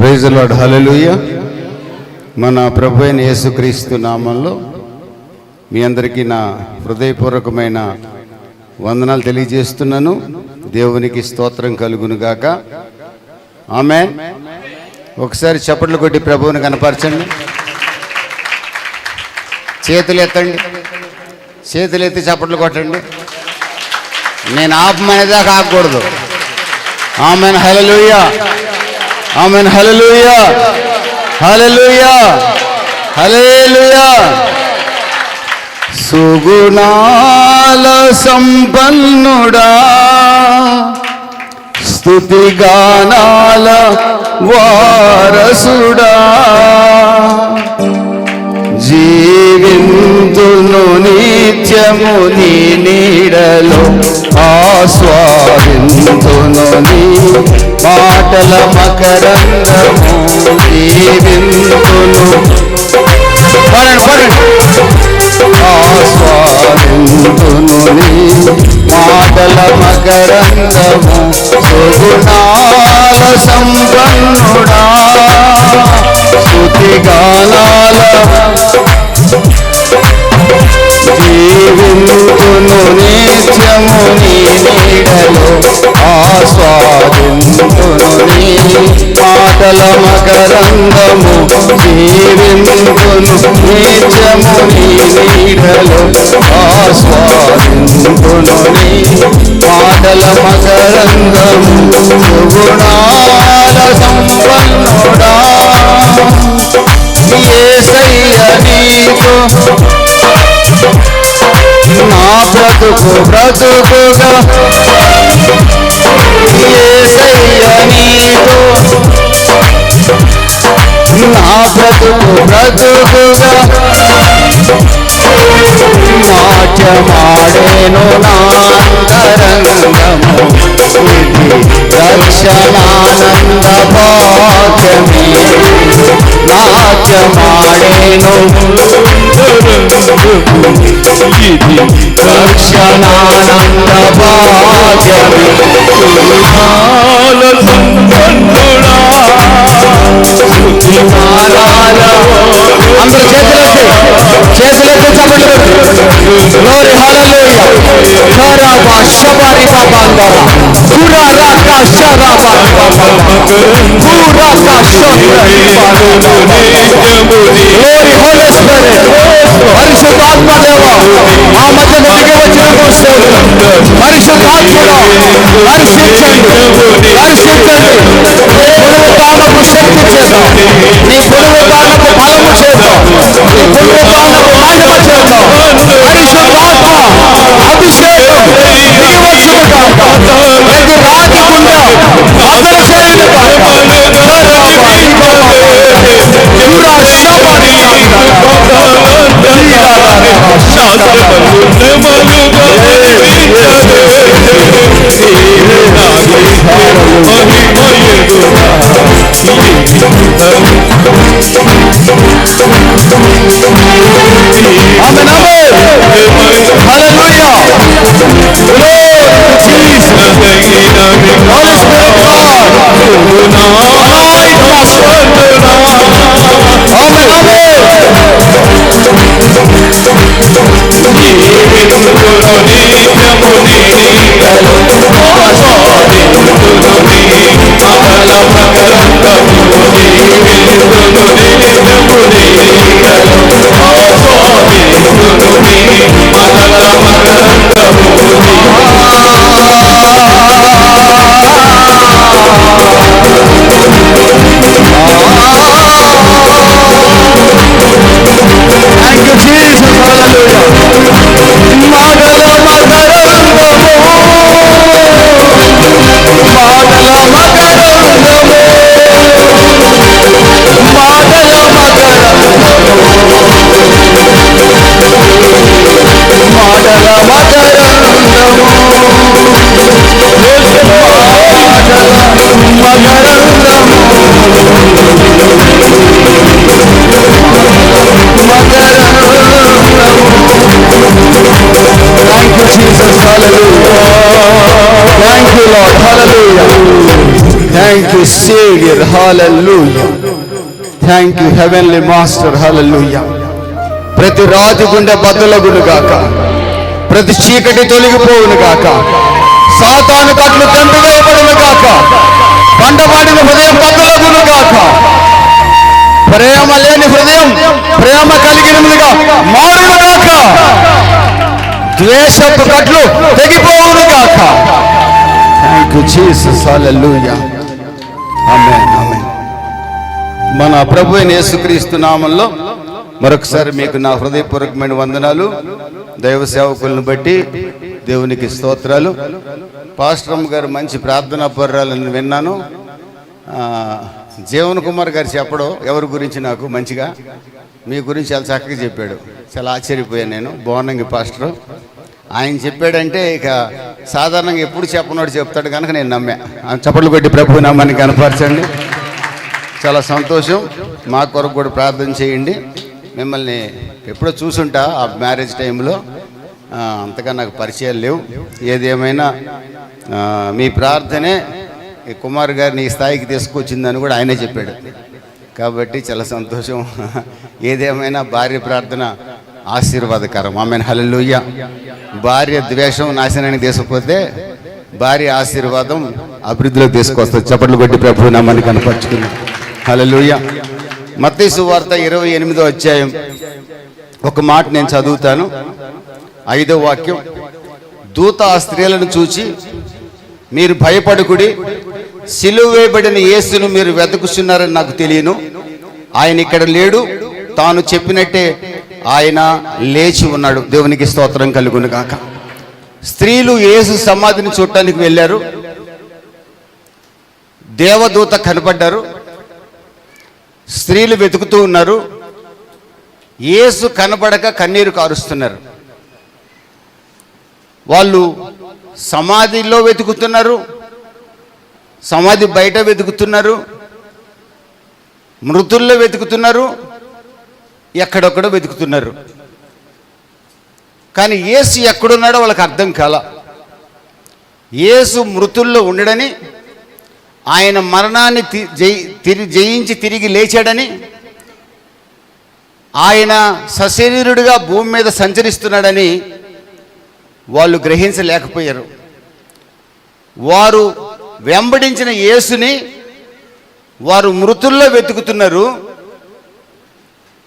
Praise the lord, హల్లెలూయా. మన ప్రభు అయిన యేసుక్రీస్తు నామంలో మీ అందరికీ నా హృదయపూర్వకమైన వందనాలు తెలియజేస్తున్నాను. దేవునికి స్తోత్రం కలుగును గాక. ఆమేన్. ఒకసారి చప్పట్లు కొట్టి ప్రభువుని కనపరచండి. చేతులు ఎత్తండి, చేతులు ఎత్తి చప్పట్లు కొట్టండి. నేను ఆపమనేదాకా ఆగకూడదు. ఆమేన్, హల్లెలూయా, ఆమేన్, హల్లెలూయా, హల్లెలూయా, హల్లెలూయా. సుగుణాల సంపన్నుడా, స్తుతి గానాల వారసుడా, జీవింతును నిత్యము నీ నీడలో, ఆస్వాదింతును నీ మాటల మకరందము, జీవింతును ఆస్వాదింతును నీ మాటల మకరందము. సుగుణాల సంపన్నుడా, స్తుతి గానాల జీవింతును నిత్యము నీ నీడలో, ఆస్వాదింతును నీ మాటల మకరందము, జీవింతును నిత్యము నీ నీడలో, ఆస్వాదింతును నీ మాటల మకరందము. సుగుణాల సంపన్నుడా, యేసయ్య నీతో నా బ్రతుకు బ్రతుకుగా, యేసయ్య నీతో నా బ్రతుకు బ్రతుకుగా, నాట్యమాడేను నాంతరంగము, ఇది రక్షణానంద భాగ్యమే. నాట్యమాడేను ఇది రక్షణానంద భాగ్యమే. సుగుణాల సంపన్నుడా, స్తుతి గానాల అందరూ చేతులెత్తి చప్పట్లు కొట్టు. గ్లోరీ, హల్లెలూయా. కరాబా షబారి బాబాంగా పురా రాకా షరాబా పురా కా షోత్రి గ్లోరీ, హోలీ స్పిరిట్, పరిశుద్ధాత్మ దేవ మా మధ్యలో దిగి వచ్చినందుకు స్తోత్రం. పరిశుద్ధాత్మలో దర్శించండి, దర్శించండి. నీ పునరుత్థానపు శక్తి చేత, నీ పునరుత్థానపు బలము చేత, నీ పునరుత్థానపు మహిమ చేత పరిశుద్ధాత్మ అభిషేకం దిగి వచ్చును గాక. ప్రతి రాతి గుండె అదరచేయును గాక. You saviour, hallelujah. Thank you heavenly master, hallelujah. ప్రతి రాజు గుండె బద్దలగును గాక, ప్రతి చీకటి తొలగిపోవును గాక, సాతాను కట్లు తెంపివేయబడును గాక, పండబాడిన హృదయం బద్దలగును గాక, ప్రేమ లేని హృదయం ప్రేమ కలిగినదిగా మారును గాక, ద్వేషపు కట్లు తెగిపోవును గాక. థ్యాంక్ యూ జీసస్, హల్లెలూయా. ఆమేన్, ఆమేన్. మన ప్రభు అయిన యేసుక్రీస్తు నామములో మరొకసారి మీకు నా హృదయపూర్వకమైన వందనాలు. దైవ సేవకులను బట్టి దేవునికి స్తోత్రాలు. పాస్టరమ్మ గారు మంచి ప్రార్థనా పర్రాలను విన్నాను. జీవన్ కుమార్ గారు చెప్పడం ఎవరి గురించి నాకు మంచిగా, మీ గురించి చాలా చక్కగా చెప్పాడు. చాలా ఆశ్చర్యపోయాను నేను. బాగున్నాంగి పాస్టర్ ఆయన చెప్పాడంటే ఇక సాధారణంగా ఎప్పుడు చెప్పనోడు చెప్తాడు కనుక నేను నమ్మా. చప్పట్లు కొట్టి ప్రభు నామాన్ని కనపరచండి. చాలా సంతోషం. మా కొరకు కూడా ప్రార్థన చేయండి. మిమ్మల్ని ఎప్పుడో చూసుంటా ఆ మ్యారేజ్ టైంలో, అంతగా నాకు పరిచయాలు లేవు. ఏదేమైనా మీ ప్రార్థనే ఈ కుమార్ గారిని ఈ స్థాయికి తీసుకొచ్చిందని కూడా ఆయనే చెప్పాడు. కాబట్టి చాలా సంతోషం. ఏదేమైనా భార్య ప్రార్థన ఆశీర్వాదకరం. ఆమెన్, హల్లెలూయా. భార్య ద్వేషం నాశనానికి తీసుకుపోతే భార్య ఆశీర్వాదం అభివృద్ధిలోకి తీసుకొస్తుంది. చప్పట్లు కొట్టి ప్రభు నామాన్ని కనపరుచుకుంది. హల్లెలూయా. మత్తయి సువార్త 28వ అధ్యాయం ఒక మాట నేను చదువుతాను. 5వ వాక్యం. దూత ఆ స్త్రీలను చూచి, మీరు భయపడకుడి, సిలువ వేయబడిన యేసును మీరు వెతుకుతున్నారని నాకు తెలియను. ఆయన ఇక్కడ లేడు, తాను చెప్పినట్టే ఆయన లేచి ఉన్నాడు. దేవునికి స్తోత్రం కలుగును గాక. స్త్రీలు యేసు సమాధిని చూడటానికి వెళ్ళారు. దేవదూత కనపడ్డారు. స్త్రీలు వెతుకుతూ ఉన్నారు. యేసు కనపడక కన్నీరు కారుస్తున్నారు. వాళ్ళు సమాధిలో వెతుకుతున్నారు, సమాధి బయట వెతుకుతున్నారు, మృతుల్లో వెతుకుతున్నారు, ఎక్కడొక్కడో వెతుకుతున్నారు. కానీ యేసు ఎక్కడున్నాడో వాళ్ళకి అర్థం కాల. యేసు మృతుల్లో ఉండడని, ఆయన మరణాన్ని జయించి తిరిగి లేచాడని, ఆయన సశరీరుడిగా భూమి మీద సంచరిస్తున్నాడని వాళ్ళు గ్రహించలేకపోయారు. వారు వెంబడించిన యేసుని వారు మృతుల్లో వెతుకుతున్నారు.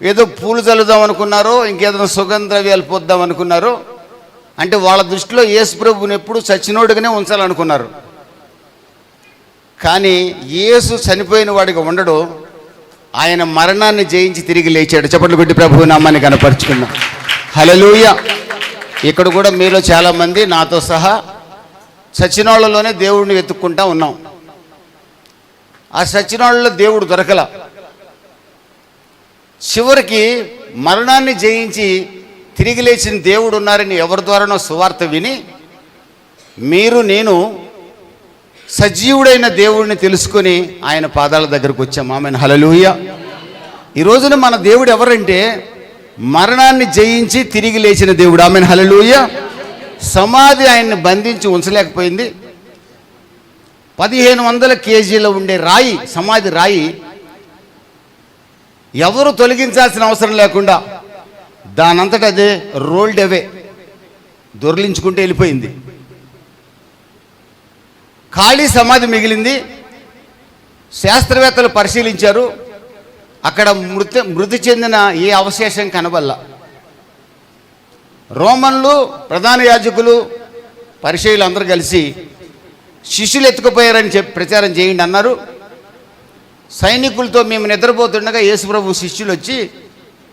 ఏదో పూలు చల్లుదాం అనుకున్నారో, ఇంకేదైనా సుగంధద్రవ్యాలు పోద్దాం అనుకున్నారో. అంటే వాళ్ళ దృష్టిలో యేసు ప్రభువుని ఎప్పుడు చచ్చినోడుగానే ఉంచాలనుకున్నారు. కానీ యేసు చనిపోయిన వాడిగా ఉండడు, ఆయన మరణాన్ని జయించి తిరిగి లేచాడు. చప్పట్లు కొట్టి ప్రభు నామాన్ని కనపరుచుకున్నాం. హల్లెలూయా. ఇక్కడ కూడా మీలో చాలామంది నాతో సహా చచ్చినోళ్ళలోనే దేవుడిని వెతుక్కుంటా ఉన్నాం. ఆ చచ్చినోళ్ళలో దేవుడు దొరకల. చివరికి మరణాన్ని జయించి తిరిగి లేచిన దేవుడు ఉన్నారని ఎవరి ద్వారానో సువార్త విని మీరు నేను సజీవుడైన దేవుడిని తెలుసుకొని ఆయన పాదాల దగ్గరకు వచ్చాం. ఆమెన్, హల్లెలూయా. ఈ రోజున మన దేవుడు ఎవరంటే మరణాన్ని జయించి తిరిగి లేచిన దేవుడు. ఆమెన్, హల్లెలూయా. సమాధి ఆయన్ని బంధించి ఉంచలేకపోయింది. 1500 కేజీలో ఉండే రాయి, సమాధి రాయి ఎవరు తొలగించాల్సిన అవసరం లేకుండా దానంతటా అదే రోల్డ్ అవే, దొర్లించుకుంటూ వెళ్ళిపోయింది. ఖాళీ సమాధి మిగిలింది. శాస్త్రవేత్తలు పరిశీలించారు. అక్కడ మృతి చెందిన ఏ అవశేషం కనబల్ల. రోమన్లు, ప్రధాన యాజకులు, పరిచయులు అందరూ కలిసి శిష్యులు ఎత్తుకుపోయారని చెప్పి ప్రచారం చేయండి అన్నారు. సైనికులతో మేము నిద్రపోతుండగా యేసుప్రభు శిష్యులు వచ్చి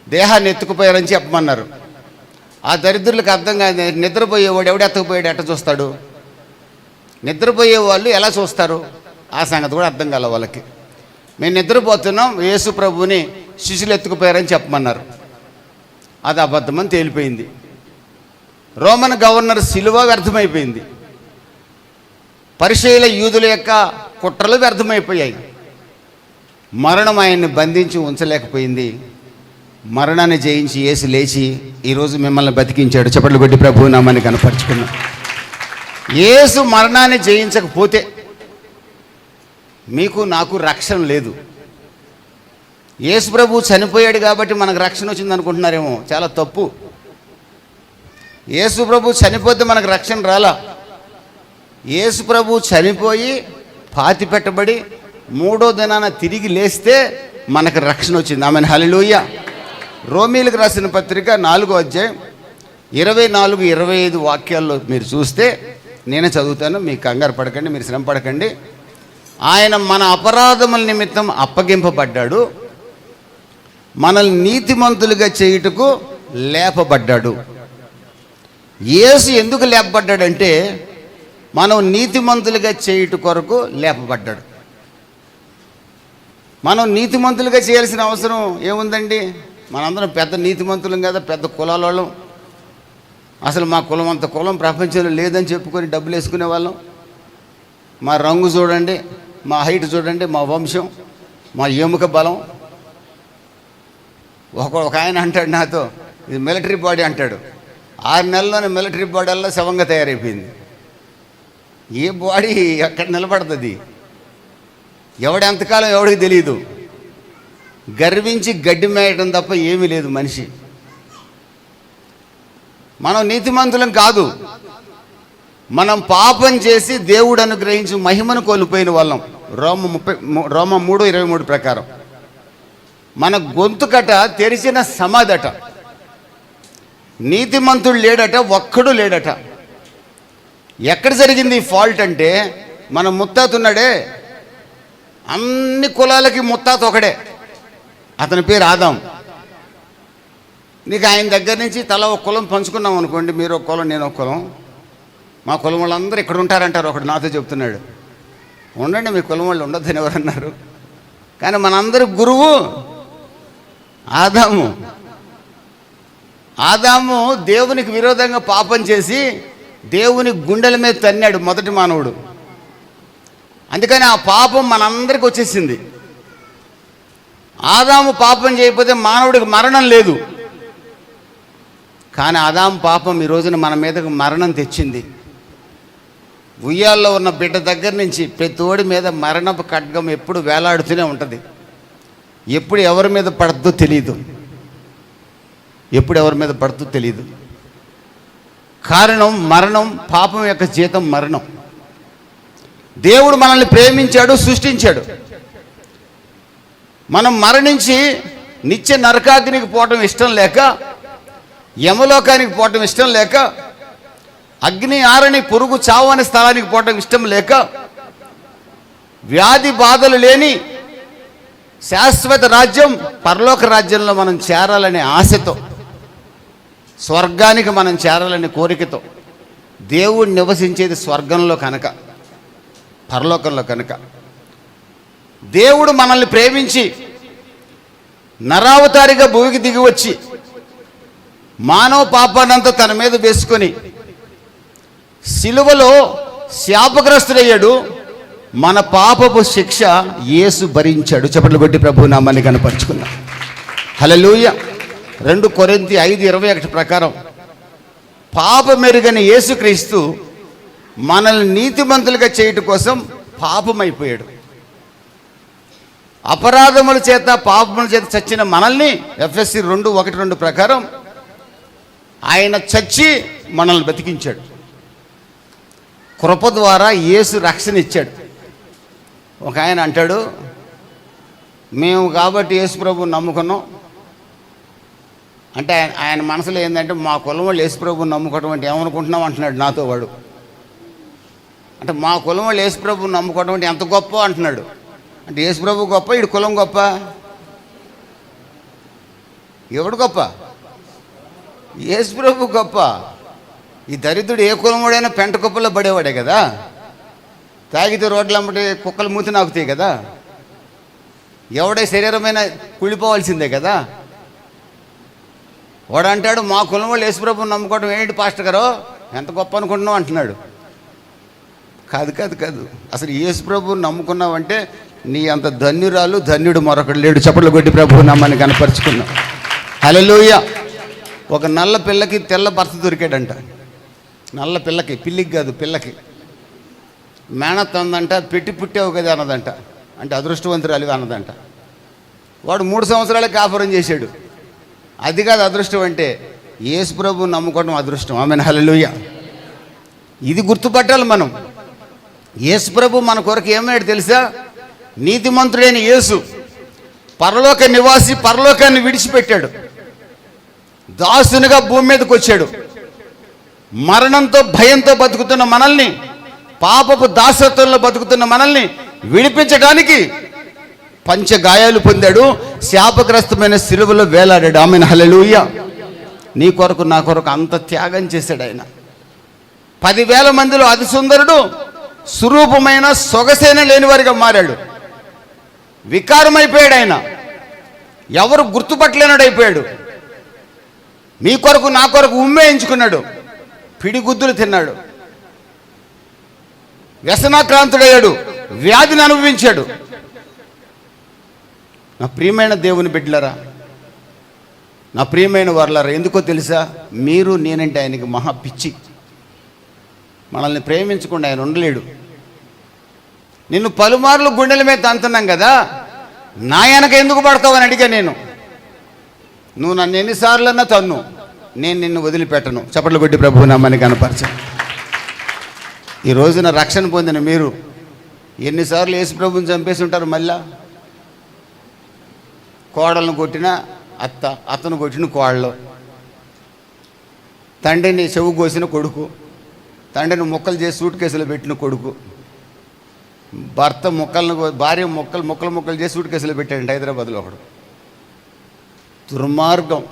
దేహాన్ని ఎత్తుకుపోయారని చెప్పమన్నారు. ఆ దరిద్రులకు అర్థం కాదు. నిద్రపోయేవాడు ఎవడు ఎత్తుకుపోయాడు ఎట్ట చూస్తాడు? నిద్రపోయే వాళ్ళు ఎలా చూస్తారు? ఆ సంగతి కూడా అర్థం కాల వాళ్ళకి. మేము నిద్రపోతున్నాం, యేసు ప్రభుని శిష్యులు ఎత్తుకుపోయారని చెప్పమన్నారు. అది అబద్ధమని తేలిపోయింది. రోమన్ గవర్నర్ సిలువ వ్యర్థమైపోయింది. పరిసయ్యుల యూదుల యొక్క కుట్రలు వ్యర్థమైపోయాయి. మరణం ఆయన్ని బంధించి ఉంచలేకపోయింది. మరణాన్ని జయించి యేసు లేచి ఈరోజు మిమ్మల్ని బతికించాడు. చప్పట్లు కొట్టి ప్రభువు నామాన్ని కనపరుచుకున్నాం. యేసు మరణాన్ని జయించకపోతే మీకు నాకు రక్షణ లేదు. యేసు ప్రభు చనిపోయాడు కాబట్టి మనకు రక్షణ వచ్చింది అనుకుంటున్నారేమో, చాలా తప్పు. యేసు ప్రభు చనిపోతే మనకు రక్షణ రాలా. యేసు ప్రభు చనిపోయి పాతి పెట్టబడి 3వ దినాన తిరిగి లేస్తే మనకు రక్షణ వచ్చింది. ఆమెన్, హల్లెలూయా. రోమీలకు రాసిన పత్రిక 4వ అధ్యాయం 24-25 వాక్యాల్లో మీరు చూస్తే, నేనే చదువుతాను, మీకు కంగారు పడకండి, మీరు శ్రమ పడకండి. ఆయన మన అపరాధముల నిమిత్తం అప్పగింపబడ్డాడు, మనల్ని నీతిమంతులుగా చేయుటకు లేపబడ్డాడు. యేసు ఎందుకు లేపబడ్డాడంటే మనం నీతిమంతులుగా చేయుట కొరకు లేపబడ్డాడు. మనం నీతిమంతులుగా చేయాల్సిన అవసరం ఏముందండి? మనందరం పెద్ద నీతిమంతులం కదా, పెద్ద కులాల వాళ్ళం. అసలు మా కులం అంత కులం ప్రపంచంలో లేదని చెప్పుకొని డబ్బులు వేసుకునే వాళ్ళం. మా రంగు చూడండి, మా హైట్ చూడండి, మా వంశం, మా ఎముక బలం. ఒక ఆయన అంటాడు నాతో, ఇది మిలిటరీ బాడీ అంటాడు. 6 నెలల్లోనే మిలిటరీ బాడీ అలా శవంగా తయారైపోయింది. ఏ బాడీ ఎక్కడ నిలబడుతుంది? ఎంతకాలం ఎవడికి తెలియదు. గర్వించి గడ్డి మేయడం తప్ప ఏమీ లేదు మనిషి. మనం నీతిమంతులం కాదు, మనం పాపం చేసి దేవుడు అనుగ్రహించి మహిమను కోల్పోయిన వాళ్ళం. రోమ 3:23 ప్రకారం మన గొంతుకట తెరిచిన సమాధట. నీతిమంతుడు లేడట, ఒక్కడు లేడట. ఎక్కడ జరిగింది ఈ ఫాల్ట్ అంటే, మన ముత్తాత ఉన్నాడే, అన్ని కులాలకి ముత్తాత ఒకడే, అతని పేరు ఆదాం. నీకు ఆయన దగ్గర నుంచి తల ఒక కులం పంచుకున్నాం అనుకోండి, మీరు ఒక కులం, నేను ఒక కులం. మా కులం వాళ్ళందరూ ఇక్కడ ఉంటారంటారు. ఒకడు నాతో చెప్తున్నాడు, ఉండండి మీ కులం వాళ్ళు ఉండొద్దని ఎవరన్నారు? కానీ మనందరి గురువు ఆదాము. ఆదాము దేవునికి విరోధంగా పాపం చేసి దేవుని గుండెల మీద తన్నాడు మొదటి మానవుడు. అందుకని ఆ పాపం మనందరికి వచ్చేసింది. ఆదాము పాపం చేయకపోతే మానవుడికి మరణం లేదు. కానీ ఆదాము పాపం ఈ రోజున మన మీదకు మరణం తెచ్చింది. ఉయ్యాల్లో ఉన్న బిడ్డ దగ్గర నుంచి ప్రతివాడి మీద మరణపు ఖడ్గం ఎప్పుడు వేలాడుతూనే ఉంటుంది. ఎప్పుడు ఎవరి మీద పడుతుందో తెలియదు, ఎప్పుడు ఎవరి మీద పడుతుందో తెలియదు. కారణం మరణం. పాపం యొక్క జీతం మరణం. దేవుడు మనల్ని ప్రేమించాడు, సృష్టించాడు. మనం మరణించి నిత్య నరకాగ్నికి పోవటం ఇష్టం లేక, యమలోకానికి పోవటం ఇష్టం లేక, అగ్ని ఆరని పురుగు చావని స్థలానికి పోవటం ఇష్టం లేక, వ్యాధి బాధలు లేని శాశ్వత రాజ్యం పరలోక రాజ్యంలో మనం చేరాలనే ఆశతో, స్వర్గానికి మనం చేరాలనే కోరికతో, దేవుడు నివసించేది స్వర్గంలో కనుక, పరలోకంలో కనుక, దేవుడు మనల్ని ప్రేమించి నరావతారిగా భూమికి దిగి వచ్చి మానవ పాపాన్నంతా తన మీద వేసుకొని సిలువలో శాపగ్రస్తుడయ్యాడు. మన పాపపు శిక్ష యేసు భరించాడు. చప్పట్లు కొట్టి ప్రభు నామాన్ని కనపరుచుకున్నాం. హల్లెలూయా. 2 కొరింథీ 5:21 ప్రకారం పాపమెరుగని యేసుక్రీస్తు మనల్ని నీతిమంతులుగా చేయటం కోసం పాపమైపోయాడు. అపరాధముల చేత పాపముల చేత చచ్చిన మనల్ని ఎఫెసీ 2:1-2 ప్రకారం ఆయన చచ్చి మనల్ని బతికించాడు. కృప ద్వారా యేసు రక్షణ ఇచ్చాడు. ఒక ఆయన అంటాడు, మేము కాబట్టి యేసు ప్రభువుని నమ్ముకున్నాం అంటే, ఆయన మనసులో ఏంటంటే మా కులం వాళ్ళు యేసు ప్రభువుని నమ్ముకోవడం అంటే ఏమనుకుంటున్నాం అంటున్నాడు నాతో వాడు. అంటే మా కులం వాళ్ళు యేసు ప్రభువుని నమ్ముకోవడం అంటే ఎంత గొప్ప అంటున్నాడు. అంటే యేసు ప్రభు గొప్ప, ఈడు కులం గొప్ప? ఎవడు గొప్ప? యేసు ప్రభు గొప్ప. ఈ దరిద్రుడు ఏ కులం వాడైనా పెంట కుప్పల్లో పడేవాడే కదా. తాగితే రోడ్లు అమ్మటి కుక్కలు మూతి నాకుతాయి కదా. ఎవడే శరీరమైన కుళ్ళిపోవాల్సిందే కదా. వాడు అంటాడు మా కులం వాళ్ళు యేసు ప్రభువుని నమ్ముకోవడం ఏంటి పాస్టర్ గారు, ఎంత గొప్ప అనుకుంటున్నావు అంటున్నాడు. కాదు కాదు కాదు, అసలు యేసు ప్రభువుని నమ్ముకున్నావంటే నీ అంత ధన్యురాలు ధన్యుడు మరొకడు లేడు. చప్పట్లు కొట్టి ప్రభువు నామాన్ని కనపరుచుకున్నాం. హల్లెలూయా. ఒక నల్ల పిల్లకి తెల్ల భర్త దొరికాడంట. నల్ల పిల్లకి, పిల్లికి కాదు పిల్లకి. మేనత్త ఉందంట, పెట్టి పుట్టావు కదా అన్నదంట. అంటే అదృష్టవంతురాలివి అన్నదంట. వాడు 3 సంవత్సరాలకి కాపురం చేశాడు. అది కాదు అదృష్టం అంటే, యేసు ప్రభువు నమ్ముకోవడం అదృష్టం. ఆమేన్, హల్లెలూయా. ఇది గుర్తుపట్టాలి మనం. యేసు ప్రభు మన కొరకు ఏమన్నాడు తెలుసా? నీతిమంతుడైన యేసు పరలోక నివాసి, పరలోకాన్ని విడిచిపెట్టాడు, దాసునిగా భూమి మీదకి వచ్చాడు. మరణంతో భయంతో బతుకుతున్న మనల్ని, పాపపు దాసత్వంలో బతుకుతున్న మనల్ని విడిపించడానికి పంచగాయాలు పొందాడు, శాపగ్రస్తమైన సిలువలో వేలాడాడు. ఆమేన్, హల్లెలూయా. నీ కొరకు నా కొరకు అంత త్యాగం చేశాడు ఆయన. 10,000 మందిలో అతి సుందరుడు, సురూపమైన సొగసైన లేనివారిగా మారాడు. వికారమైపోయాడు ఆయన, ఎవరు గుర్తుపట్టలేనాడు అయిపోయాడు. మీ కొరకు నా కొరకు ఉమ్మేయించుకున్నాడు, పిడిగుద్దులు తిన్నాడు, వ్యసనాక్రాంతుడయ్యాడు, వ్యాధిని అనుభవించాడు. నా ప్రియమైన దేవుని బిడ్డలారా, నా ప్రియమైన వారలారా, ఎందుకో తెలుసా? మీరు నేనంటే ఆయనకి మహా పిచ్చి. మనల్ని ప్రేమించకుండా ఆయన ఉండలేడు. నిన్ను పలుమార్లు గుండెల మీద తంతున్నాం కదా, నా వెనక ఎందుకు పడతావు అని అడిగా నేను. నువ్వు నన్ను ఎన్నిసార్లన్నా తన్ను, నేను నిన్ను వదిలిపెట్టను. చప్పట్లు కొట్టి ప్రభువు నామాన్ని కనపరచు. ఈ రోజున రక్షణ పొందిన మీరు ఎన్నిసార్లు యేసు ప్రభువుని చంపేసి ఉంటారు. మళ్ళా కోడలను కొట్టిన అత్త, అత్తను కొట్టిన కోడలు, తండ్రిని చెవు కోసిన కొడుకు, తండ్రిని ముక్కలు చేసి సూట్ కేసులో పెట్టిన కొడుకు, భర్త భార్య ముక్కలు చేసి సూట్ కేసులో పెట్టాడంట హైదరాబాద్లో ఒకడు. దుర్మార్గం.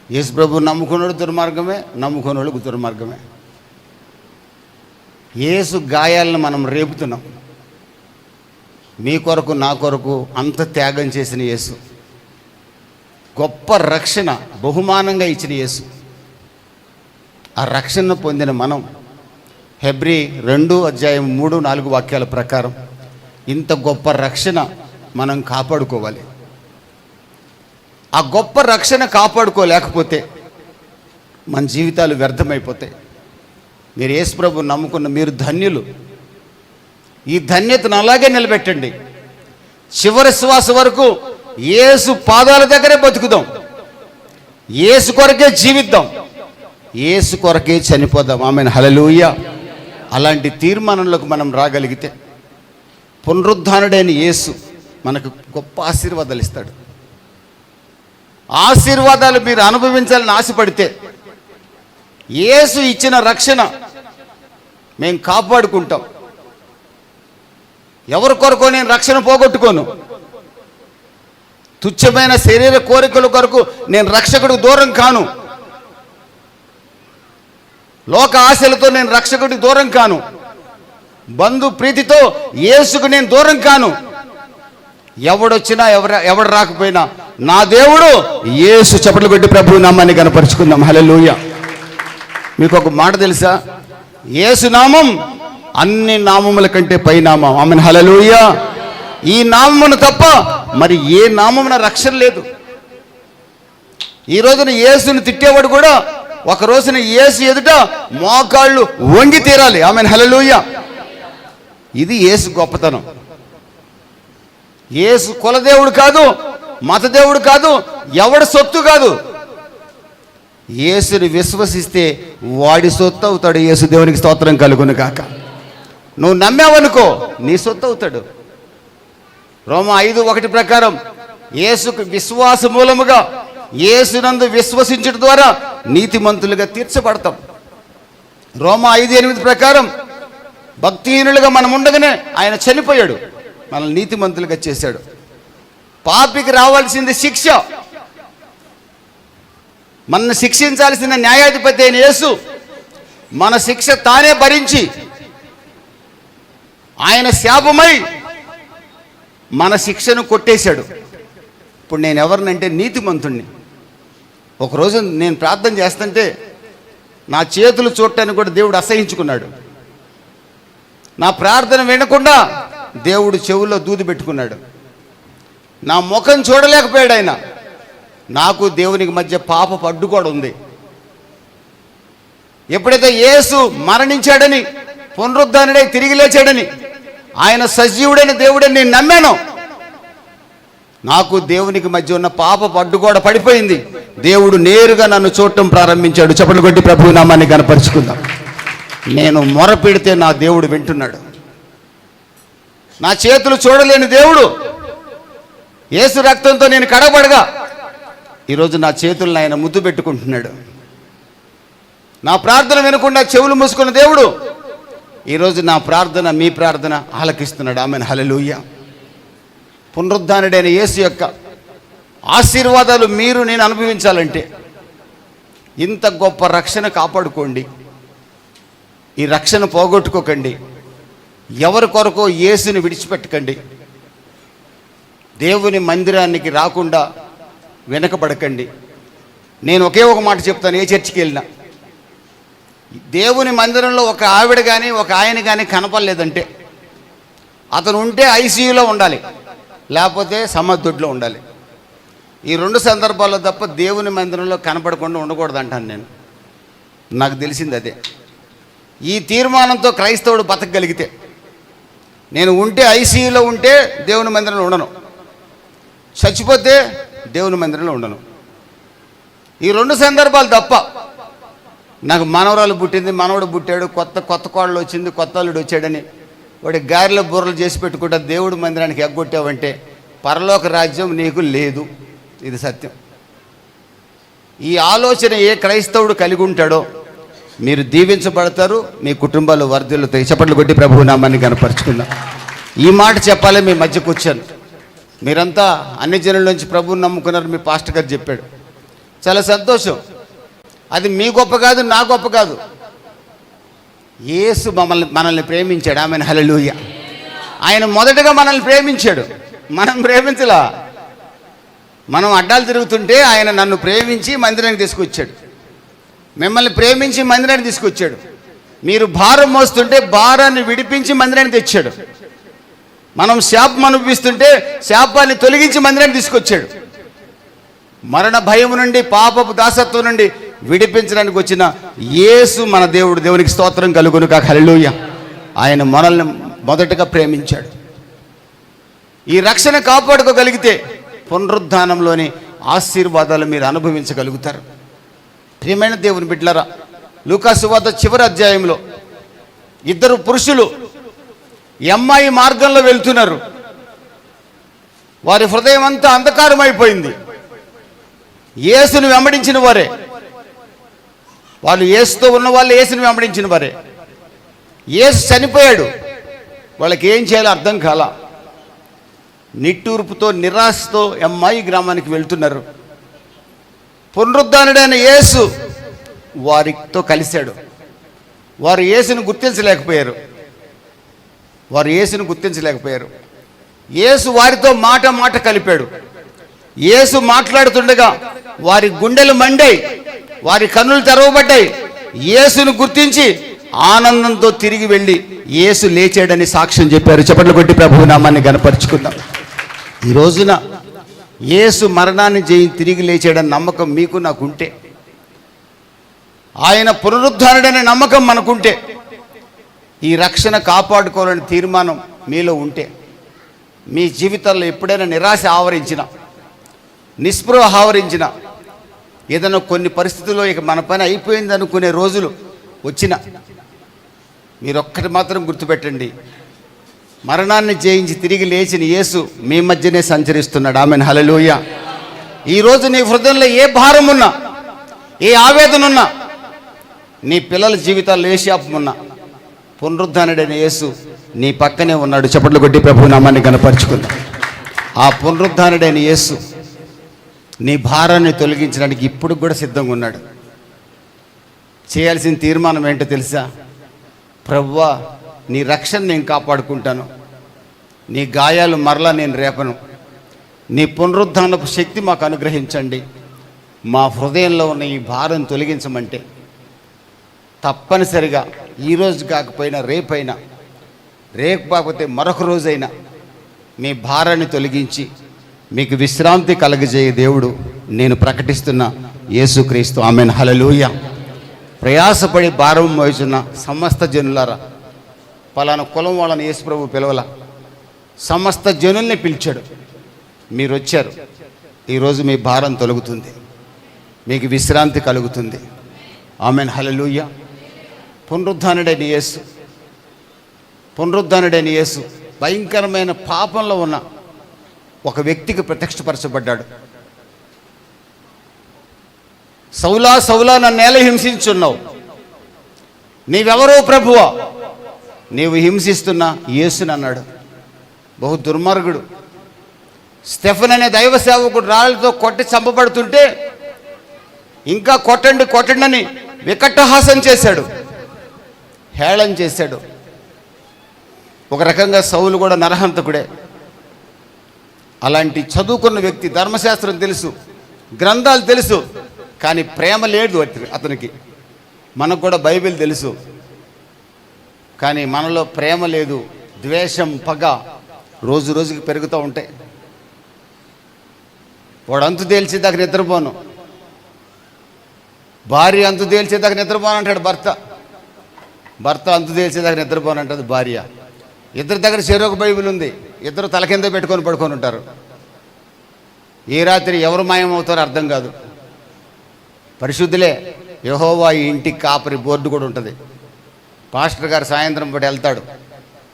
యేసు ప్రభు నమ్ముకున్నాడు దుర్మార్గమే, నమ్ముకున్నోళ్ళకు దుర్మార్గమే. యేసు గాయాలను మనం రేపుతున్నాం. మీ కొరకు నా కొరకు అంత త్యాగం చేసిన యేసు, గొప్ప రక్షణ బహుమానంగా ఇచ్చిన యేసు, ఆ రక్షణ పొందిన మనం హెబ్రీ 2:3-4 వాక్యాల ప్రకారం ఇంత గొప్ప రక్షణ మనం కాపాడుకోవాలి. ఆ గొప్ప రక్షణ కాపాడుకోలేకపోతే మన జీవితాలు వ్యర్థమైపోతాయి. మీరు యేసు ప్రభువుని నమ్ముకున్న మీరు ధన్యులు. ఈ ధన్యతను అలాగే నిలబెట్టండి. చివరి శ్వాస వరకు యేసు పాదాల దగ్గరే బతుకుదాం, యేసు కొరకే జీవిద్దాం, యేసు కొరకే చనిపోదాం. ఆమేన్, హల్లెలూయా. అలాంటి తీర్మానంలోకి మనం రాగలిగితే పునరుద్ధానుడైన యేసు మనకు గొప్ప ఆశీర్వాదాలు ఇస్తాడు. ఆశీర్వాదాలు మీరు అనుభవించాలని ఆశపడితే యేసు ఇచ్చిన రక్షణ మేము కాపాడుకుంటాం. ఎవరి కొరకు నేను రక్షణ పోగొట్టుకోను. తుచ్చమైన శరీర కోరికల కొరకు నేను రక్షకుడికి దూరం కాను. లోక ఆశలతో నేను రక్షకుడికి దూరం కాను. బంధు ప్రీతితో యేసుకు నేను దూరం కాను. ఎవడొచ్చినా ఎవడు రాకపోయినా నా దేవుడు యేసు. చప్పట్లు కొట్టి ప్రభువు నామాన్ని కనపరుచుకుందాం. హల్లెలూయా. మీకు ఒక మాట తెలుసా? యేసు నామం అన్ని నామముల కంటే పైనామం. ఆమేన్, హల్లెలూయా. ఈ నామమును తప్ప మరి ఏ నామమున రక్షణ లేదు. ఈ రోజున యేసుని తిట్టేవాడు కూడా ఒక రోజున యేసు ఎదుట మోకాళ్ళు వంగి తీరాలి. ఆమేన్, హల్లెలూయా. ఇది యేసు గొప్పతనం. యేసు కులదేవుడు కాదు, మతదేవుడు కాదు, ఎవడి సొత్తు కాదు. యేసుని విశ్వసిస్తే వాడి సొత్తు అవుతాడు. యేసు దేవునికి స్తోత్రం కలుగును కాక. నువ్వు నమ్మావనుకో నీ సొత్తు అవుతాడు. రోమా 5:1 ప్రకారం యేసుకు విశ్వాస మూలముగా యేసునందు విశ్వసించడం ద్వారా నీతిమంతులుగా తీర్చబడతాం. రోమా 5:8 ప్రకారం భక్తిహీనులుగా మనం ఉండగానే ఆయన చనిపోయాడు, మనల్ని నీతిమంతులుగా చేశాడు. పాపికి రావాల్సింది శిక్ష. మనల్ని శిక్షించాల్సిన న్యాయాధిపతి అయిన యేసు మన శిక్ష తానే భరించి ఆయన శాపమై మన శిక్షను కొట్టేశాడు. ఇప్పుడు నేను ఎవరినంటే నీతిమంతుణ్ణి. ఒకరోజు నేను ప్రార్థన చేస్తుంటే నా చేతులు చూడటానికి కూడా దేవుడు అసహించుకున్నాడు. నా ప్రార్థన వినకుండా దేవుడు చెవుల్లో దూది పెట్టుకున్నాడు. నా ముఖం చూడలేకపోయాడు ఆయన. నాకు దేవునికి మధ్య పాపపు అడ్డు కూడా ఉంది. ఎప్పుడైతే యేసు మరణించాడని, పునరుద్ధానుడై తిరిగి లేచాడని ఆయన సజీవుడైన దేవుడని నేను నమ్మాను. నాకు దేవునికి మధ్య ఉన్న పాపపు అడ్డుగోడ పడిపోయింది. దేవుడు నేరుగా నన్ను చూడటం ప్రారంభించాడు. చప్పట్లు కొట్టి ప్రభువు నామాన్ని కనపరుచుకుందాం. నేను మొర పెడితే నా దేవుడు వింటున్నాడు. నా చేతులు చూడలేని దేవుడు యేసు రక్తంతో నేను కడబడగా ఈరోజు నా చేతులను ఆయన ముద్దు పెట్టుకుంటున్నాడు. నా ప్రార్థన వినకుండా చెవులు మూసుకున్న దేవుడు ఈరోజు నా ప్రార్థన, మీ ప్రార్థన ఆలకిస్తున్నాడు. ఆమెన్, హల్లెలూయా. పునరుద్ధానుడైన యేసు యొక్క ఆశీర్వాదాలు మీరు నేను అనుభవించాలంటే ఇంత గొప్ప రక్షణ కాపాడుకోండి. ఈ రక్షణ పోగొట్టుకోకండి. ఎవరి కొరకు యేసుని విడిచిపెట్టకండి. దేవుని మందిరానికి రాకుండా వెనకబడకండి. నేను ఒకే ఒక మాట చెప్తాను. ఏ చర్చికి వెళ్ళినా దేవుని మందిరంలో ఒక ఆవిడ కానీ ఒక ఆయన కానీ కనపడలేదంటే అతను ఉంటే ఐసీయూలో ఉండాలి, లేకపోతే సమాధుడిలో ఉండాలి. ఈ రెండు సందర్భాల్లో తప్ప దేవుని మందిరంలో కనపడకుండా ఉండకూడదు అంటాను నేను. నాకు తెలిసింది అదే. ఈ తీర్మానంతో క్రైస్తవుడు బతకగలిగితే, నేను ఉంటే ఐసీయూలో ఉంటే దేవుని మందిరంలో ఉండను, చచ్చిపోతే దేవుని మందిరంలో ఉండను. ఈ రెండు సందర్భాలు తప్ప నాకు మనవరాలు పుట్టింది, మనవడు పుట్టాడు, కొత్త కోడలు వచ్చింది, కొత్త అల్లుడు వచ్చాడని వాడి గారెల బుర్రలు చేసి పెట్టుకుంటా దేవుడి మందిరానికి ఎగ్గొట్టావంటే పరలోక రాజ్యం నీకు లేదు. ఇది సత్యం. ఈ ఆలోచన ఏ క్రైస్తవుడు కలిగి ఉంటాడో మీరు దీవించబడతారు, మీ కుటుంబాలు వర్ధిల్లుతాయి. చప్పట్లు కొట్టి ప్రభువు నామాన్ని కనపరుచుకుందాం. ఈ మాట చెప్పాలి. మీ మధ్య కూర్చొని మీరంతా అన్ని జనుల నుంచి ప్రభువుని నమ్ముకున్నారు, మీ పాస్టర్ గారు చెప్పాడు. చాలా సంతోషం. అది మీ గొప్ప కాదు, నా గొప్ప కాదు. యేసు మనల్ని ప్రేమించాడు. ఆమెన్, హల్లెలూయా. ఆయన మొదటగా మనల్ని ప్రేమించాడు, మనం ప్రేమించలా. మనం అడ్డాలు తిరుగుతుంటే ఆయన నన్ను ప్రేమించి మందిరానికి తీసుకొచ్చాడు, మిమ్మల్ని ప్రేమించి మందిరానికి తీసుకొచ్చాడు. మీరు భారం మోస్తుంటే భారాన్ని విడిపించి మందిరానికి తెచ్చాడు. మనం శాపం అనుభవిస్తుంటే శాపాన్ని తొలగించి మందిరానికి తీసుకొచ్చాడు. మరణ భయం నుండి, పాపపు దాసత్వం నుండి విడిపించడానికి వచ్చిన యేసు మన దేవుడు. దేవునికి స్తోత్రం కలుగును కాక, హల్లెలూయా. ఆయన మనల్ని మొదటగా ప్రేమించాడు. ఈ రక్షణ కాపాడుకోగలిగితే పునరుద్ధానంలోని ఆశీర్వాదాలు మీరు అనుభవించగలుగుతారు. ప్రియమైన దేవుని బిడ్డలారా, లూకా సువార్త చివరి అధ్యాయంలో ఇద్దరు పురుషులు ఎమ్మాయి మార్గంలో వెళ్తున్నారు. వారి హృదయం అంతా అంధకారం అయిపోయింది. యేసుని వెంబడించిన వారే, వాళ్ళు యేసుతో ఉన్న వాళ్ళు యేసుని వెంబడించిన వారే. యేసు చనిపోయాడు, వాళ్ళకి ఏం చేయాలో అర్థం కాల. నిట్టూర్పుతో, నిరాశతో ఎమ్మాయి గ్రామానికి వెళ్తున్నారు. పునరుద్ధానుడైన యేసు వారితో కలిశాడు. వారు యేసుని గుర్తించలేకపోయారు. యేసు వారితో మాట కలిపాడు. యేసు మాట్లాడుతుండగా వారి గుండెలు మండాయి, వారి కన్నులు తెరవబడ్డాయి. యేసును గుర్తించి ఆనందంతో తిరిగి వెళ్ళి యేసు లేచాడని సాక్ష్యం చెప్పారు. చప్పట్లు కొట్టి ప్రభువు నామాన్ని గణపరుచుకుందాం. ఈ రోజున యేసు మరణాన్ని తిరిగి లేచాడని నమ్మకం మీకు నాకుంటే, ఆయన పునరుద్ధానుడనే నమ్మకం మనకుంటే, ఈ రక్షణ కాపాడుకోవాలని తీర్మానం మీలో ఉంటే, మీ జీవితాల్లో ఎప్పుడైనా నిరాశ ఆవరించిన, నిస్పృహ ఆవరించిన, ఏదైనా కొన్ని పరిస్థితుల్లో ఇక మన పని అయిపోయింది అనుకునే రోజులు వచ్చిన, మీరొక్కటి మాత్రం గుర్తుపెట్టండి, మరణాన్ని జయించి తిరిగి లేచిన యేసు మీ మధ్యనే సంచరిస్తున్నాడు. ఆమెన్, హల్లెలూయా. ఈరోజు నీ హృదయంలో ఏ భారం ఉన్నా, ఏ ఆవేదన ఉన్నా, నీ పిల్లల జీవితాల్లో ఏ శాపం ఉన్నా, పునరుద్ధానుడైన యేసు నీ పక్కనే ఉన్నాడు. చప్పట్లు కొట్టి ప్రభువు నామాన్ని కనపరుచుకుందాం. ఆ పునరుద్ధానుడైన యేసు నీ భారాన్ని తొలగించడానికి ఇప్పుడు కూడా సిద్ధంగా ఉన్నాడు. చేయాల్సిన తీర్మానం ఏంటో తెలుసా? ప్రభువా, నీ రక్షణ నేను కాపాడుకుంటాను, నీ గాయాలు మరలా నేను రేపను, నీ పునరుద్ధానపు శక్తి మాకు అనుగ్రహించండి, మా హృదయంలో ఉన్న ఈ భారం తొలగించమంటే తప్పనిసరిగా ఈరోజు కాకపోయినా రేపైనా, రేపు కాకపోతే మరొక రోజైనా మీ భారాన్ని తొలగించి మీకు విశ్రాంతి కలగజేయ దేవుడు నేను ప్రకటిస్తున్న యేసుక్రీస్తు. ఆమెన్, హల్లెలూయా. ప్రయాసపడి భారం మోయుచున్న సమస్త జనులారా, పలానా కులం వాళ్ళని యేసు ప్రభు పిలవల, సమస్త జనుల్ని పిలిచాడు. మీరు వచ్చారు. ఈరోజు మీ భారం తొలగుతుంది, మీకు విశ్రాంతి కలుగుతుంది. ఆమెన్, హల్లెలూయా. పునరుద్ధానుడైన యేసు, పునరుద్ధానుడైన యేసు భయంకరమైన పాపంలో ఉన్న ఒక వ్యక్తికి ప్రత్యక్షపరచబడ్డాడు. సౌలా సౌలా నన్ను ఎలా హింసించున్నావు, నీవెవరో ప్రభువా? నీవు హింసిస్తున్న యేసుని అన్నాడు. బహు దుర్మార్గుడు. స్టెఫెన్ అనే దైవ సేవకుడు రాళ్ళతో కొట్టి చంపబడుతుంటే ఇంకా కొట్టండి కొట్టండి అని వికటహాసం చేశాడు, హేళన చేశాడు. ఒక రకంగా సౌలు కూడా నరహంతకుడే. అలాంటి చదువుకున్న వ్యక్తి, ధర్మశాస్త్రం తెలుసు, గ్రంథాలు తెలుసు, కానీ ప్రేమ లేదు అతనికి. మనకు కూడా బైబిల్ తెలుసు, కానీ మనలో ప్రేమ లేదు. ద్వేషం, పగ రోజు రోజుకి పెరుగుతూ ఉంటాయి. వాడు అంతు తేల్చేదాకా నిద్రపోను, భార్య అంతు తేల్చేదాకా నిద్రపోను అంటాడు భర్త, భర్త అంతు తేల్చేదాకా నిద్రపోను అంటుంది భార్య. ఇద్దరి దగ్గర చెరొక బైబిల్ ఉంది, ఇద్దరు తల కింద పెట్టుకొని పడుకొని ఉంటారు. ఏ రాత్రి ఎవరు మాయమవుతారో అర్థం కాదు. పరిశుద్ధులే. యెహోవా ఈ ఇంటికి కాపరి బోర్డు కూడా ఉంటుంది. పాస్టర్ గారు సాయంత్రం పూట వెళ్తాడు,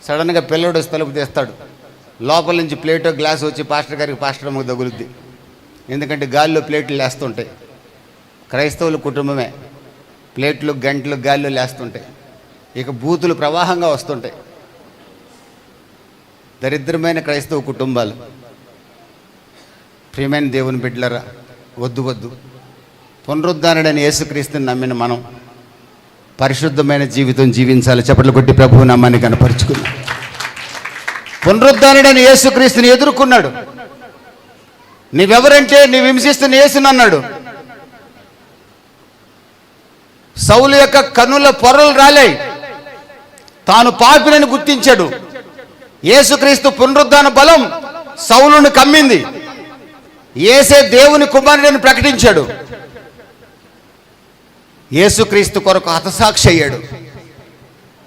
సడన్గా పిల్లడు తలుపు తీస్తాడు, లోపల నుంచి ప్లేటో గ్లాస్ వచ్చి పాస్టర్ గారికి, పాస్టర్ అమ్మకు తగులుద్ది. ఎందుకంటే గాలిలో ప్లేట్లు లేస్తుంటాయి. క్రైస్తవుల కుటుంబమే, ప్లేట్లు గంటలు గాలిలో లేస్తుంటాయి. ఇక బూతులు ప్రవాహంగా వస్తుంటాయి. దరిద్రమైన క్రైస్తవ కుటుంబాలు. ప్రియమైన దేవుని బిడ్డలారా, వద్దు వద్దు. పునరుద్ధానుడైన యేసుక్రీస్తుని నమ్మిన మనం పరిశుద్ధమైన జీవితం జీవించాలి. చప్పట్లు కొట్టి ప్రభువు నామాన్ని కనపరుచుకున్నాం. పునరుద్ధానుడైన యేసుక్రీస్తుని ఎదుర్కొన్నాడు. నీవెవరంటే నీవు హింసిస్తున్న యేసుని అన్నాడు. సౌలు యొక్క కన్నుల పొరలు రాలాయి, తాను పాపినని గుర్తించాడు. యేసుక్రీస్తు పునరుద్ధాన బలం సౌలును కమ్మింది. యేసే దేవుని కుమారుడని ప్రకటించాడు. యేసుక్రీస్తు కొరకు హతసాక్షి అయ్యాడు.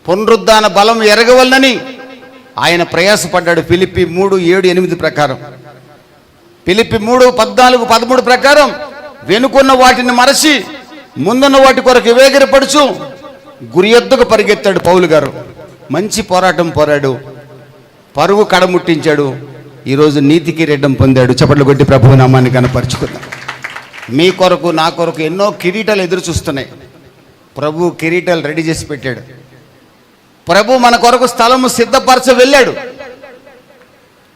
పునరుద్ధాన బలం ఎరగవలనని ఆయన ప్రయాసపడ్డాడు. ఫిలిప్పి 3:7-8 ప్రకారం, ఫిలిప్పి 3:14-13 ప్రకారం వెనుకున్న వాటిని మరచి ముందున్న వాటి కొరకు వేగిరపడుచు గురి ఎద్దుకు పరిగెత్తాడు పౌలు గారు. మంచి పోరాటం పోరాడు, పరుగు కడముట్టించాడు. ఈరోజు నీతికి రెడ్డం పొందాడు. చప్పట్లు కొట్టి ప్రభువు నామాన్ని కనపరుచుకున్నాం. మీ కొరకు, నా కొరకు ఎన్నో కిరీటాలు ఎదురు చూస్తున్నాయి. ప్రభు కిరీటాలు రెడీ చేసి పెట్టాడు. ప్రభు మన కొరకు స్థలము సిద్ధపరచ వెళ్ళాడు.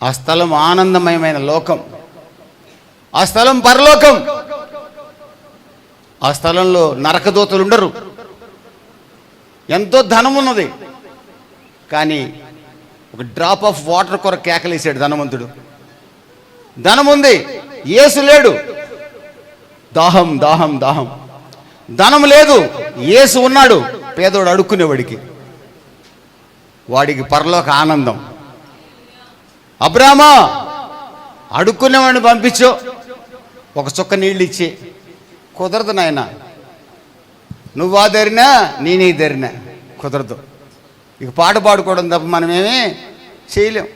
ఆ స్థలం ఆనందమయమైన లోకం, ఆ స్థలం పరలోకం. ఆ స్థలంలో నరకదూతలు ఉండరు. ఎంతో ధనం ఉన్నది, కానీ ఒక డ్రాప్ ఆఫ్ వాటర్ కొరకు కేకలేసాడు ధనవంతుడు. ధనం ఉంది, యేసు లేడు. దాహం దాహం దాహం. ధనం లేదు, యేసు ఉన్నాడు. పేదోడు అడుక్కునేవాడికి, వాడికి పరలోక ఆనందం. అబ్రామా, అడుక్కునేవాడిని పంపించు, ఒక చుక్క నీళ్ళు ఇచ్చి. కుదరదు నాయన, నువ్వు ఆ దరినా నేనే దరినా, కుదరదు. ఇక పాట పాడుకోవడం తప్ప మనమేమీ చేయలేం.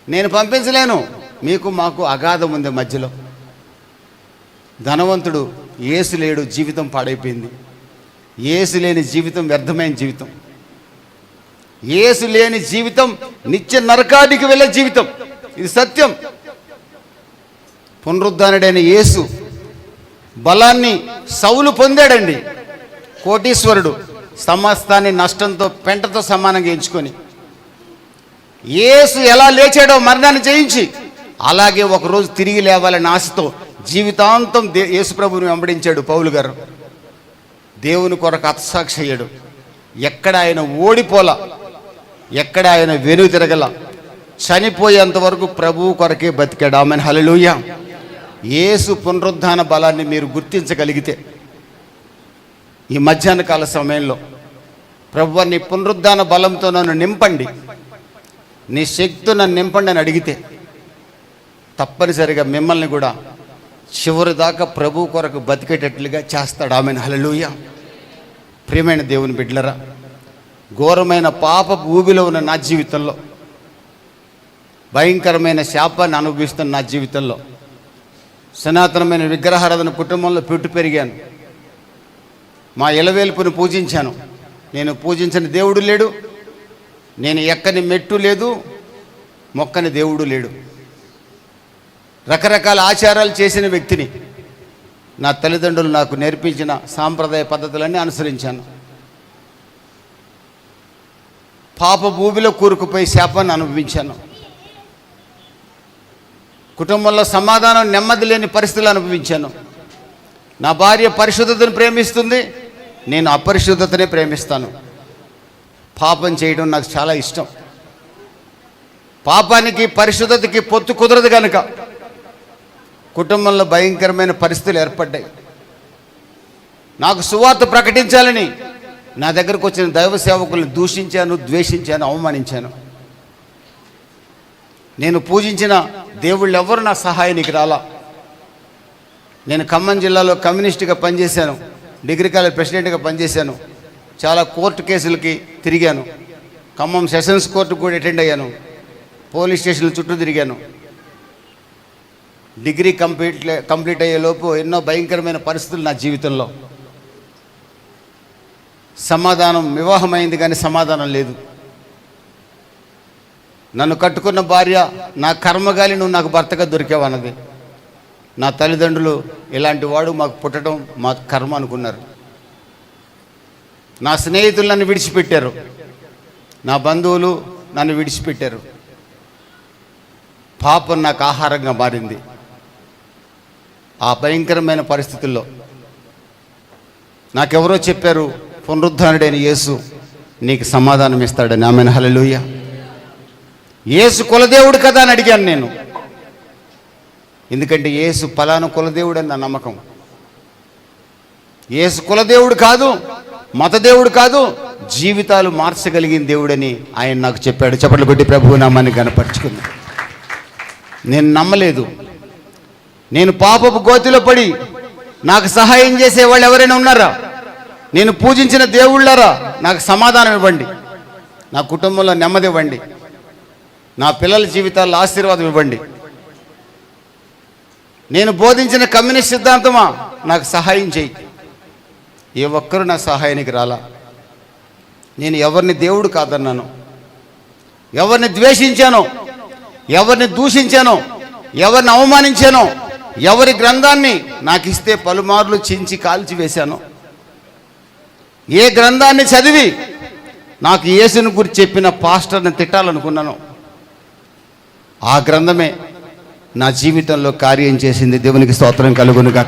నేను పంపించలేను, మీకు మాకు అగాధం ఉంది మధ్యలో. ధనవంతుడు, యేసు లేడు, జీవితం పాడైపోయింది. యేసు లేని జీవితం వ్యర్థమైన జీవితం. యేసు లేని జీవితం నిత్య నరకానికి వెళ్ళే జీవితం. ఇది సత్యం. పునరుద్ధానుడైన యేసు బలాన్ని సౌలు పొందాడండి. కోటీశ్వరుడు, సమస్తాన్ని నష్టంతో పెంటతో సమానంగా ఎంచుకొని, యేసు ఎలా లేచాడో మరణాన్ని జయించి, అలాగే ఒకరోజు తిరిగి లేవాలని ఆశతో జీవితాంతం యేసు ప్రభువుని వెంబడించాడు పౌలు గారు. దేవుని కొరకు హతసాక్షి అయ్యాడు. ఎక్కడ ఆయన ఓడిపోలా, ఎక్కడ ఆయన వెనుక తిరగల. చనిపోయేంత వరకు ప్రభువు కొరకే బతికాడు. ఆమెన్, హల్లెలూయా. యేసు పునరుద్ధాన బలాన్ని మీరు గుర్తించగలిగితే, ఈ మధ్యాహ్న కాల సమయంలో ప్రభువా నీ పునరుద్ధాన బలంతో నన్ను నింపండి, నీ శక్తితో నన్ను నింపండి అని అడిగితే, తప్పనిసరిగా మిమ్మల్ని కూడా చివరి దాకా ప్రభు కొరకు బతికేటట్లుగా చేస్తాడు. ఆమెన్, హల్లెలూయా. ప్రియమైన దేవుని బిడ్డలరా, ఘోరమైన పాప ఊబిలో ఉన్న నా జీవితంలో, భయంకరమైన శాపాన్ని అనుభవిస్తున్న నా జీవితంలో, సనాతనమైన విగ్రహారాధన కుటుంబంలో పుట్టి పెరిగాను. మా ఇలవేల్పుని పూజించాను. నేను పూజించని దేవుడు లేడు, నేను ఎక్కని మెట్టు లేదు, మొక్కని దేవుడు లేడు. రకరకాల ఆచారాలు చేసిన వ్యక్తిని. నా తల్లిదండ్రులు నాకు నేర్పించిన సాంప్రదాయ పద్ధతులన్నీ అనుసరించాను. పాప భూమిలో కూరుకుపోయి శాపాన్ని అనుభవించాను. కుటుంబంలో సమాధానం, నెమ్మది లేని పరిస్థితులు అనుభవించాను. నా భార్య పరిశుద్ధతను ప్రేమిస్తుంది, నేను అపరిశుద్ధతనే ప్రేమిస్తాను. పాపం చేయడం నాకు చాలా ఇష్టం. పాపానికి పరిశుద్ధతకి పొత్తు కుదరదు కనుక కుటుంబంలో భయంకరమైన పరిస్థితులు ఏర్పడ్డాయి. నాకు సువార్త ప్రకటించాలని నా దగ్గరకు వచ్చిన దైవ సేవకులను దూషించాను, ద్వేషించాను, అవమానించాను. నేను పూజించిన దేవుళ్ళు ఎవరు నా సహాయానికి రాలా. నేను ఖమ్మం జిల్లాలో కమ్యూనిస్టుగా పనిచేశాను, డిగ్రీ కాలేజ్ ప్రెసిడెంట్గా పనిచేశాను. చాలా కోర్టు కేసులకి తిరిగాను. ఖమ్మం సెషన్స్ కోర్టుకు కూడా అటెండ్ అయ్యాను. పోలీస్ స్టేషన్ల చుట్టూ తిరిగాను. డిగ్రీ కంప్లీట్ అయ్యేలోపు ఎన్నో భయంకరమైన పరిస్థితులు నా జీవితంలో. సమాధానం, వివాహమైంది కానీ సమాధానం లేదు. నన్ను కట్టుకున్న భార్య నా కర్మగాలి నువ్వు నాకు భర్తగా దొరికావన్నది. నా తల్లిదండ్రులు ఇలాంటి వాడు మాకు పుట్టడం మా కర్మ అనుకున్నారు. నా స్నేహితులు నన్ను విడిచిపెట్టారు, నా బంధువులు నన్ను విడిచిపెట్టారు. పాపం నాకు ఆహారంగా మారింది. ఆ భయంకరమైన పరిస్థితుల్లో నాకెవరో చెప్పారు, పునరుద్ధానుడైన యేసు నీకు సమాధానం ఇస్తాడని. ఆమెన్, హల్లెలూయా. యేసు కులదేవుడు కదా అని అడిగాను నేను. ఎందుకంటే యేసు పలానా కులదేవుడు అని నా నమ్మకం. యేసు కులదేవుడు కాదు, మతదేవుడు కాదు, జీవితాలు మార్చగలిగిన దేవుడని ఆయన నాకు చెప్పాడు. చప్పట్లు కొట్టి ప్రభువు నామాన్ని గణపరుచుకుంది. నేను నమ్మలేదు. నేను పాపపు గోతిలో పడి నాకు సహాయం చేసే వాళ్ళు ఎవరైనా ఉన్నారా? నేను పూజించిన దేవుళ్ళారా? నాకు సమాధానం ఇవ్వండి, నా కుటుంబంలో నెమ్మది ఇవ్వండి, నా పిల్లల జీవితాల్లో ఆశీర్వాదం ఇవ్వండి. నేను బోధించిన కమ్యూనిస్ట్ సిద్ధాంతమా నాకు సహాయం చేయి. ఏ ఒక్కరూ నా సహాయానికి రాలా. నేను ఎవరిని దేవుడు కాదన్నాను, ఎవరిని ద్వేషించానో, ఎవరిని దూషించానో, ఎవరిని అవమానించానో, ఎవరి గ్రంథాన్ని నాకు ఇస్తే పలుమార్లు చించి కాల్చి వేశాను, ఏ గ్రంథాన్ని చదివి నాకు యేసుని గురించి చెప్పిన పాస్టర్ని తిట్టాలనుకున్నాను, ఆ గ్రంథమే నా జీవితంలో కార్యం చేసింది. దేవునికి స్తోత్రం కలుగునుగా.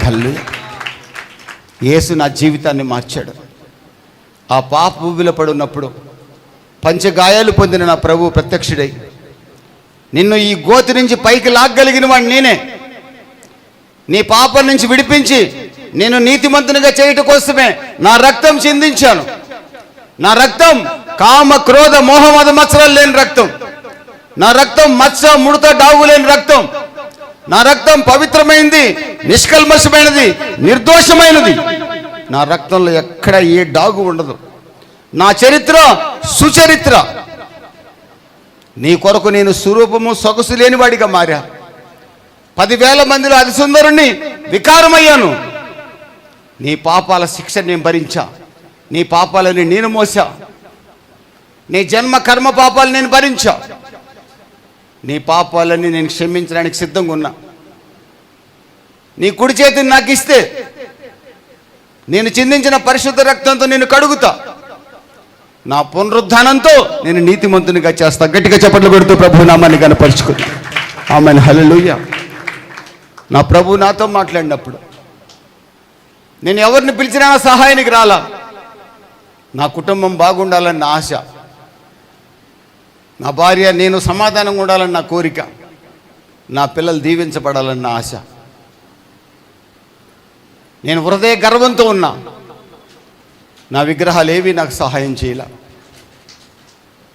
యేసు నా జీవితాన్ని మార్చాడు. ఆ పాప ఊబిలో పడున్నప్పుడు పంచగాయాలు పొందిన నా ప్రభు ప్రత్యక్షుడై, నిన్ను ఈ గోతి నుంచి పైకి లాగ్గలిగిన వాడు నేనే, నీ పాపం నుంచి విడిపించి నేను నీతిమంతునిగా చేయటం కోసమే నా రక్తం చిందించాను. నా రక్తం కామ క్రోధ మోహమద మత్సరాలు లేని రక్తం. నా రక్తం మత్స ముడత డాగు లేని రక్తం. నా రక్తం పవిత్రమైనది, నిష్కల్మషమైనది, నిర్దోషమైనది. నా రక్తంలో ఎక్కడ ఏ డాగు ఉండదు. నా చరిత్ర సుచరిత్ర. నీ కొరకు నేను స్వరూపము సొగసు లేనివాడిగా మారా. 10,000 మందిలో అతి సుందరుణ్ణి వికారమయ్యాను. నీ పాపాల శిక్ష నేను భరించా, నీ పాపాలని నేను మోసా, నీ జన్మ కర్మ పాపాలు నేను భరించా. నీ పాపాలని నేను క్షమించడానికి సిద్ధంగా ఉన్నా. నీ కుడి చేతిని నాకు ఇస్తే నేను చిందించిన పరిశుద్ధ రక్తంతో నేను కడుగుతా. నా పునరుద్ధానంతో నేను నీతిమంతునిగా చేస్తా. గట్టిగా చప్పట్లు కొడుతూ ప్రభు నామాన్ని కనపరుచుకున్నా. ఆమేన్, హల్లెలూయా. నా ప్రభు నాతో మాట్లాడినప్పుడు నేను ఎవరిని పిలిచినా నా సహాయానికి రాలా. నా కుటుంబం బాగుండాలని నా ఆశ, నా భార్య నేను సమాధానంగా ఉండాలని నా కోరిక, నా పిల్లలు దీవించబడాలని నా ఆశ. నేను హృదయ గర్వంతో ఉన్నా. నా విగ్రహాలు ఏవి నాకు సహాయం చేయలే,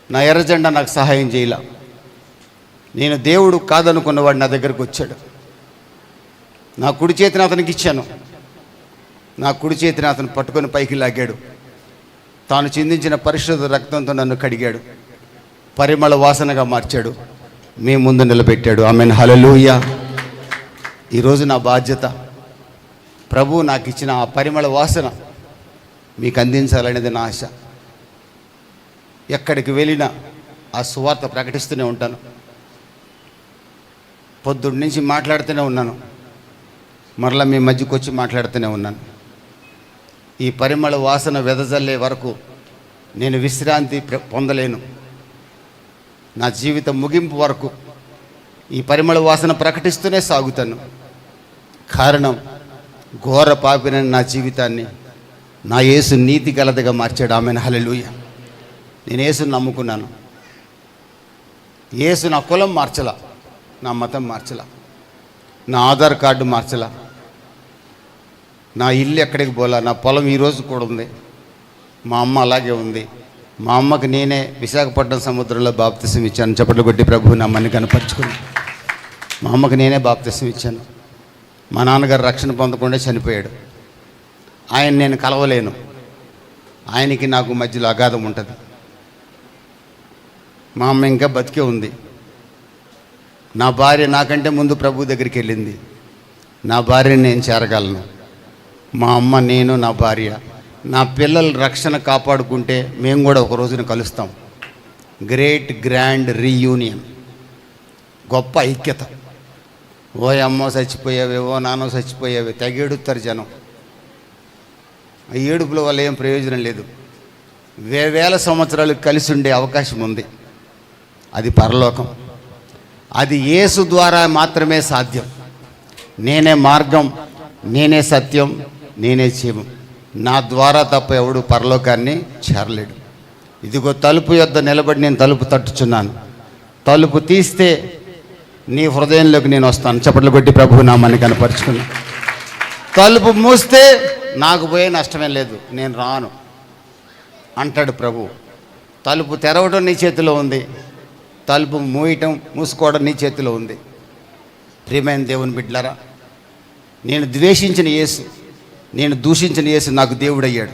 నా ఎర్రజెండా నాకు సహాయం చేయలే. నేను దేవుడు కాదనుకున్నవాడు నా దగ్గరకు వచ్చాడు. నా కుడి చేతిని అతనికి ఇచ్చాను. నా కుడి చేతిని అతను పట్టుకొని పైకి లాగాడు. తాను చిందించిన పరిశుద్ధ రక్తంతో నన్ను కడిగాడు, పరిమళ వాసనగా మార్చాడు, మీ ముందు నిలబెట్టాడు. ఆమెన్, హల్లెలూయా. ఈరోజు నా బాధ్యత ప్రభువు నాకు ఇచ్చిన ఆ పరిమళ వాసన మీకు అందించాలనేది నా ఆశ. ఎక్కడికి వెళ్ళినా ఆ సువార్త ప్రకటిస్తూనే ఉంటాను. పొద్దున్న నుంచి మాట్లాడుతూనే ఉన్నాను, మరలా మీ మధ్యకు వచ్చి మాట్లాడుతూనే ఉన్నాను. ఈ పరిమళ వాసన వెదజల్లే వరకు నేను విశ్రాంతి పొందలేను. నా జీవితం ముగింపు వరకు ఈ పరిమళ వాసన ప్రకటిస్తూనే సాగుతాను. కారణం, ఘోర పాపిన నా జీవితాన్ని నా యేసు నీతి గలదిగా మార్చాడు. ఆమెన్, హల్లెలూయా. నేను యేసుని నమ్ముకున్నాను. యేసు నా కులం మార్చలా, నా మతం మార్చలా, నా ఆధార్ కార్డు మార్చలా, నా ఇల్లు ఎక్కడికి పోలా, నా పొలం ఈరోజు కూడా ఉంది, మా అమ్మ అలాగే ఉంది. మా అమ్మకి నేనే విశాఖపట్నం సముద్రంలో బాప్తిసం ఇచ్చాను. చప్పట్లు కొట్టి ప్రభువు నా అమ్మని కనపరుచుకుని. మా అమ్మకి నేనే బాప్తిసం ఇచ్చాను. మా నాన్నగారు రక్షణ పొందకుండా చనిపోయాడు. ఆయన నేను కలవలేను, ఆయనకి నాకు మధ్యలో అగాధం ఉంటుంది. మా అమ్మ ఇంకా బతికే ఉంది. నా భార్య నాకంటే ముందు ప్రభు దగ్గరికి వెళ్ళింది. నా భార్యని నేను చేరగలను. మా అమ్మ, నేను, నా భార్య, నా పిల్లల రక్షణ కాపాడుకుంటే మేము కూడా ఒక రోజున కలుస్తాం. గ్రేట్ గ్రాండ్ రీయూనియన్, గొప్ప ఐక్యత. ఓ అమ్మో చచ్చిపోయావే, ఓ నాన్నో చచ్చిపోయావే తెగేడుతారు జనం. ఆ ఏడుపుల వల్ల ఏం ప్రయోజనం లేదు. వేల సంవత్సరాలు కలిసి ఉండే అవకాశం ఉంది. అది పరలోకం. అది యేసు ద్వారా మాత్రమే సాధ్యం. నేనే మార్గం, నేనే సత్యం, నేనే జీవం. నా ద్వారా తప్ప ఎవడు పరలోకాన్ని చేరలేడు. ఇదిగో తలుపు యొద్ద నిలబడి నేను తలుపు తట్టుచున్నాను. తలుపు తీస్తే నీ హృదయంలోకి నేను వస్తాను. చప్పట్లు కొట్టి ప్రభువు నామాన్ని కనపరుచుకున్నా. తలుపు మూస్తే నాకు పోయే నష్టమేం లేదు, నేను రాను అంటాడు ప్రభు. తలుపు తెరవడం నీ చేతిలో ఉంది, తలుపు మూసుకోవడం నీ చేతిలో ఉంది. ప్రియమైన దేవుని బిడ్డలారా, నేను ద్వేషించిన యేసు, నేను దూషించిన యేసు నాకు దేవుడయ్యాడు.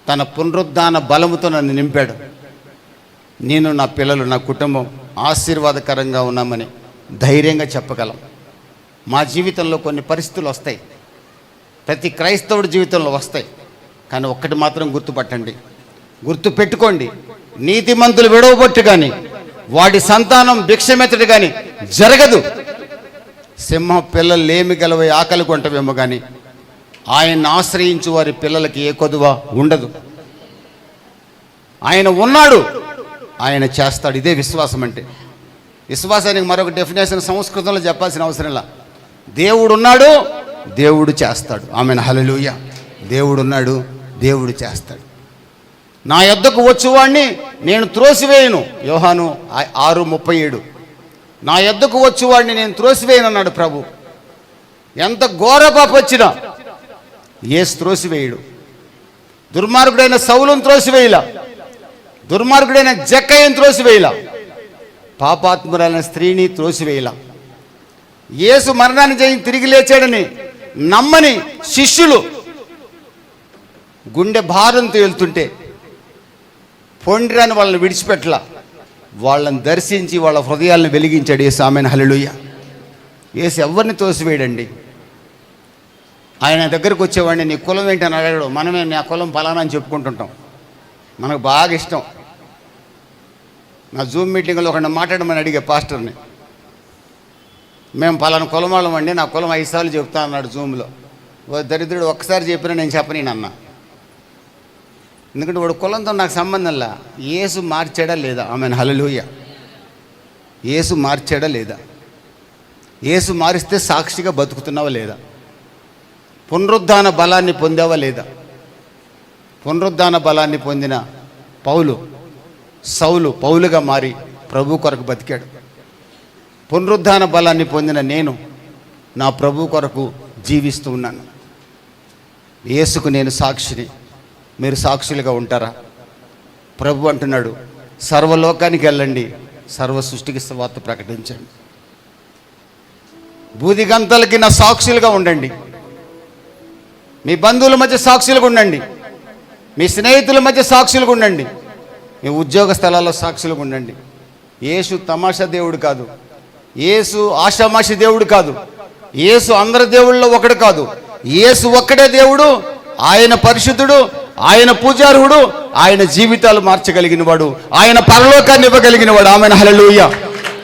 తన పునరుద్ధాన బలముతో నన్ను నింపాడు. నేను, నా పిల్లలు, నా కుటుంబం ఆశీర్వాదకరంగా ఉన్నామని ధైర్యంగా చెప్పగలం. మా జీవితంలో కొన్ని పరిస్థితులు వస్తాయి, ప్రతి క్రైస్తవుడి జీవితంలో వస్తాయి. కానీ ఒక్కటి మాత్రం గుర్తుపట్టండి, గుర్తుపెట్టుకోండి. నీతిమంతులు విడవబొట్టు కానీ వాడి సంతానం భిక్షమెత్తడు కానీ జరగదు. సింహం పిల్లలు లేమి గలవై ఆకలి కొంటవేమో కానీ ఆయన్ని ఆశ్రయించు వారి పిల్లలకి ఏ కొదువ ఉండదు. ఆయన ఉన్నాడు, ఆయన చేస్తాడు. ఇదే విశ్వాసం అంటే. విశ్వాసానికి మరొక డెఫినేషన్ సంస్కృతంలో చెప్పాల్సిన అవసరంలా. దేవుడు ఉన్నాడు, దేవుడు చేస్తాడు. ఆమెన్, హల్లెలూయా. దేవుడు ఉన్నాడు, దేవుడు చేస్తాడు. నా యొద్దకు వచ్చువాడిని నేను త్రోసివేయను. యోహాను 6:37. నా యొద్దకు వచ్చువాడిని నేను త్రోసివేయను అన్నాడు ప్రభు. ఎంత ఘోర పాప వచ్చినా యేసు త్రోసివేయడు. దుర్మార్గుడైన సౌలును త్రోసివేయలా, దుర్మార్గుడైన జక్కయ్యను త్రోసివేయలా, పాపాత్మురాలైన స్త్రీని త్రోసివేయలా. యేసు మరణాన్ని జయించి తిరిగి లేచాడని నమ్మని శిష్యులు గుండె భారంతో వెళ్తుంటే పొండిరాని వాళ్ళని విడిచిపెట్టలా, వాళ్ళని దర్శించి వాళ్ళ హృదయాలను వెలిగించాడు యేసు. ఆమెన్, హల్లెలూయా. యేసు ఎవరిని తోసివేయడండి. ఆయన దగ్గరకు వచ్చేవాడిని నీ కులం ఏంటని అడగడు. మనమే నా కులం ఫలానా అని చెప్పుకుంటుంటాం, మనకు బాగా ఇష్టం. నా జూమ్ మీటింగ్లో ఒకరిని మాట్లాడమని అడిగే పాస్టర్ని, మేము పలానా కులం వాళ్ళం అండి, నా కులం 5 సార్లు చెప్తా అన్నాడు జూమ్లో. దరిద్రుడు ఒక్కసారి చెప్పినా నేను చెప్పని అన్నా. ఎందుకంటే వాడు కులంతో నాకు సంబంధంలా. యేసు మార్చాడా లేదా? ఆమెన్, హల్లెలూయా. యేసు మార్చాడా లేదా? యేసు మారిస్తే సాక్షిగా బతుకుతున్నావా లేదా? పునరుద్ధాన బలాన్ని పొందావా లేదా? పునరుద్ధాన బలాన్ని పొందిన సౌలు పౌలుగా మారి ప్రభు కొరకు బతికాడు. పునరుద్ధాన బలాన్ని పొందిన నేను నా ప్రభు కొరకు జీవిస్తూ ఉన్నాను. యేసుకు నేను సాక్షిని. మీరు సాక్షులుగా ఉంటారా? ప్రభు అంటున్నాడు, సర్వలోకానికి వెళ్ళండి, సర్వ సృష్టికి సువార్త ప్రకటించండి. బూదిగంతలకి నా సాక్షులుగా ఉండండి. మీ బంధువుల మధ్య సాక్షులుగా ఉండండి. మీ స్నేహితుల మధ్య సాక్షులుగా ఉండండి, మీ ఉద్యోగ స్థలాల్లో సాక్షులుగా ఉండండి. యేసు తమాషా దేవుడు కాదు, యేసు ఆషామాషి దేవుడు కాదు, యేసు అందరి దేవుళ్ళలో ఒకడు కాదు. యేసు ఒక్కడే దేవుడు, ఆయన పరిశుద్ధుడు, ఆయన పూజార్హుడు, ఆయన జీవితాలు మార్చగలిగిన వాడు, ఆయన పరలోకాన్ని ఇవ్వగలిగిన వాడు. ఆమెన్, హల్లెలూయా.